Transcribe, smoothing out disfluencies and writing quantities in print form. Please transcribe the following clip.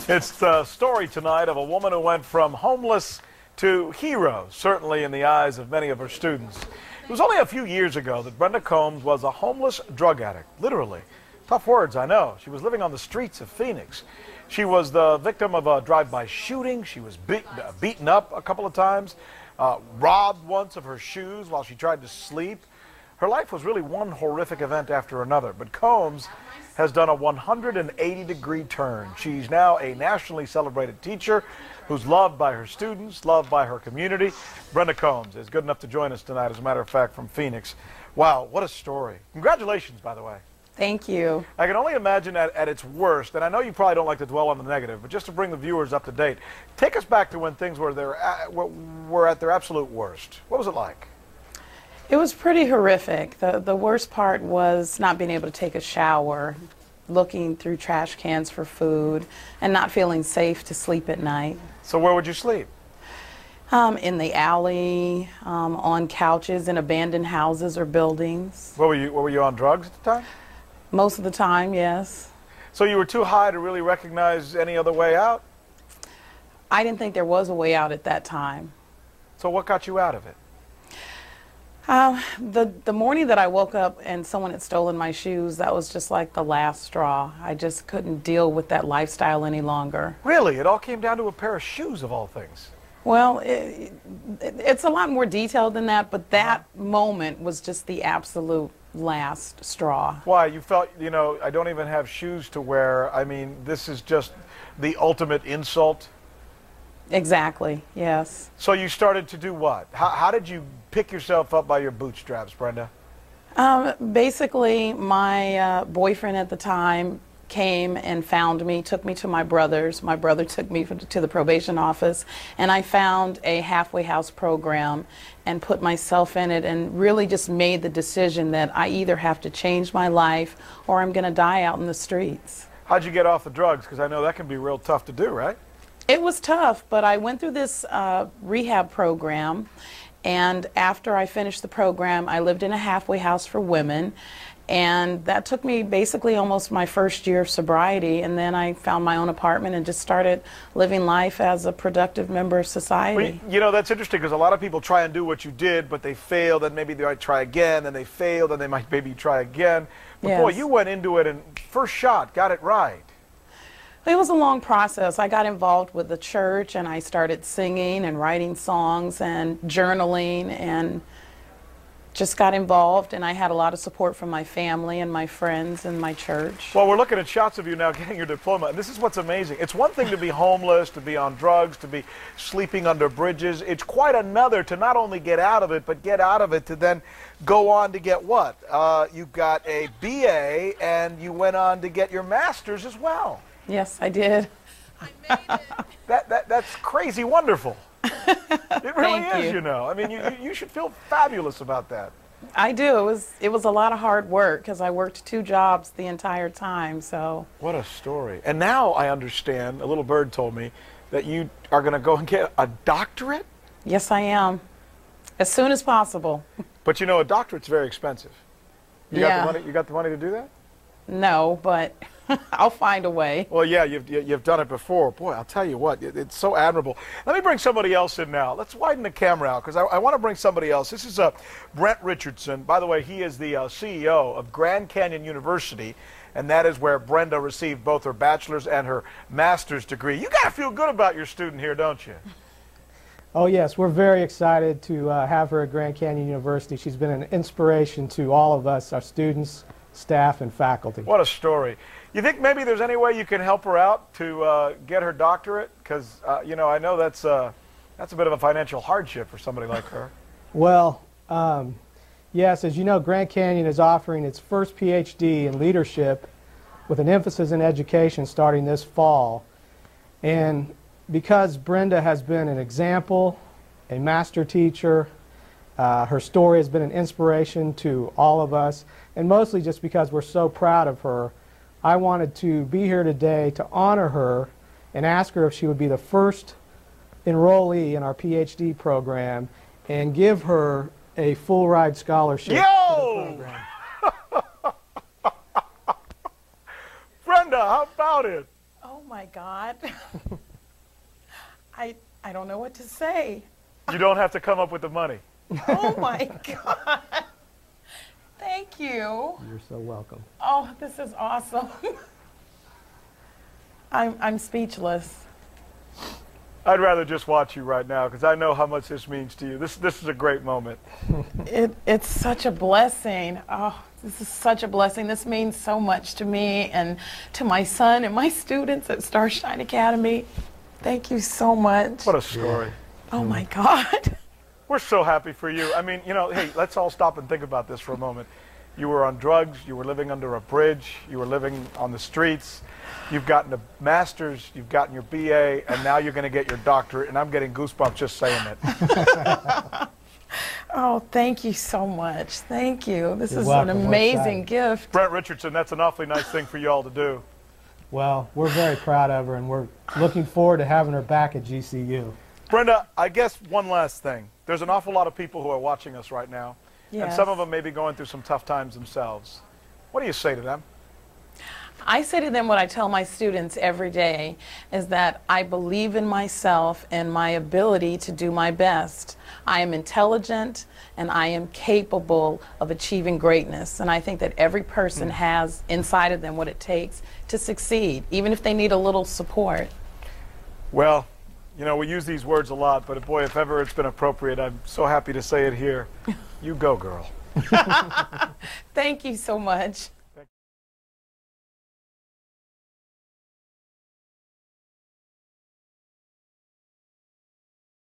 It's the story tonight of a woman who went from homeless to hero, certainly in the eyes of many of her students. It was only a few years ago that Brenda Combs was a homeless drug addict, literally. Tough words, I know. She was living on the streets of Phoenix. She was the victim of a drive-by shooting. She was beaten up a couple of times, robbed once of her shoes while she tried to sleep. Her life was really one horrific event after another, but Combs has done a 180-degree turn. She's now a nationally celebrated teacher who's loved by her students, loved by her community. Brenda Combs is good enough to join us tonight, as a matter of fact, from Phoenix. Wow, what a story. Congratulations, by the way. Thank you. I can only imagine at its worst, and I know you probably don't like to dwell on the negative, but just to bring the viewers up to date, take us back to when things were at their absolute worst. What was it like? It was pretty horrific. The worst part was not being able to take a shower, looking through trash cans for food, and not feeling safe to sleep at night. So where would you sleep? In the alley, on couches in abandoned houses or buildings. What were you on drugs at the time? Most of the time, yes. So you were too high to really recognize any other way out? I didn't think there was a way out at that time. So what got you out of it? The morning that I woke up and someone had stolen my shoes, that was just like the last straw. I just couldn't deal with that lifestyle any longer. Really? It all came down to a pair of shoes, of all things. Well, it's a lot more detailed than that, but that moment was just the absolute last straw. Why? You felt, you know, I don't even have shoes to wear. I mean, this is just the ultimate insult. Exactly, yes. So you started to do what? How did you pick yourself up by your bootstraps, Brenda? Basically, my boyfriend at the time came and found me, took me to my brother's. My brother took me to the probation office, and I found a halfway house program and put myself in it and really just made the decision that I either have to change my life or I'm going to die out in the streets. How'd you get off the drugs? Because I know that can be real tough to do, right? It was tough, but I went through this rehab program, and after I finished the program, I lived in a halfway house for women, and that took me basically almost my first year of sobriety, and then I found my own apartment and just started living life as a productive member of society. Well, you know, that's interesting because a lot of people try and do what you did, but they fail, then maybe they might try again, then they fail, then they might maybe try again. But yes. Boy, you went into it and first shot, got it right. It was a long process. I got involved with the church and I started singing and writing songs and journaling and just got involved, and I had a lot of support from my family and my friends and my church. Well, we're looking at shots of you now getting your diploma, and this is what's amazing. It's one thing to be homeless, to be on drugs, to be sleeping under bridges. It's quite another to not only get out of it, but get out of it to then go on to get what? You got a BA and you went on to get your master's as well. Yes, I did. I made it. That's crazy wonderful. It really Thank is, you. you know. I mean, you should feel fabulous about that. I do. It was a lot of hard work because I worked 2 jobs the entire time. So What a story. And now I understand, a little bird told me, that you are going to go and get a doctorate? yes, I am. As soon as possible. But you know, a doctorate's very expensive. You Yeah. got the money, you got the money to do that? No, but I'll find a way. Well, yeah, you've done it before. Boy, I'll tell you what, it's so admirable. Let me bring somebody else in now. Let's widen the camera out because I want to bring somebody else. This is Brent Richardson. By the way, he is the CEO of Grand Canyon University, and that is where Brenda received both her bachelor's and her master's degree. You got to feel good about your student here, don't you? Oh yes, we're very excited to have her at Grand Canyon University. She's been an inspiration to all of us, our students, staff, and faculty. What a story. You think maybe there's any way you can help her out to get her doctorate? Because, you know, I know that's a bit of a financial hardship for somebody like her. Well, yes, as you know, Grand Canyon is offering its first PhD in leadership with an emphasis in education starting this fall. And because Brenda has been an example, a master teacher, her story has been an inspiration to all of us, and mostly just because we're so proud of her, I wanted to be here today to honor her and ask her if she would be the first enrollee in our PhD program and give her a full ride scholarship. Yo! Brenda, how about it? Oh my my God. I don't know what to say. You don't have to come up with the money. Oh my God. Thank you. You're so welcome. Oh, this is awesome. I'm speechless. I'd rather just watch you right now because I know how much this means to you. This is a great moment. It's such a blessing. Oh, this is such a blessing. This means so much to me and to my son and my students at Starshine Academy. Thank you so much. What a story. Oh my God. We're so happy for you. I mean, you know, hey, let's all stop and think about this for a moment. You were on drugs, you were living under a bridge, you were living on the streets, you've gotten a master's, you've gotten your BA, and now you're going to get your doctorate, and I'm getting goosebumps just saying it. Oh, thank you so much. Thank you. This You're is welcome. an amazing gift. Brent Richardson, that's an awfully nice thing for you all to do. Well, we're very proud of her, and we're looking forward to having her back at GCU. Brenda, I guess one last thing. There's an awful lot of people who are watching us right now, and Yes. some of them may be going through some tough times themselves. What do you say to them? I say to them what I tell my students every day is that I believe in myself and my ability to do my best. I am intelligent and I am capable of achieving greatness. And I think that every person has inside of them what it takes to succeed, even if they need a little support. Well, you know, we use these words a lot, but boy, if ever it's been appropriate, I'm so happy to say it here. You go, girl. Thank you so much.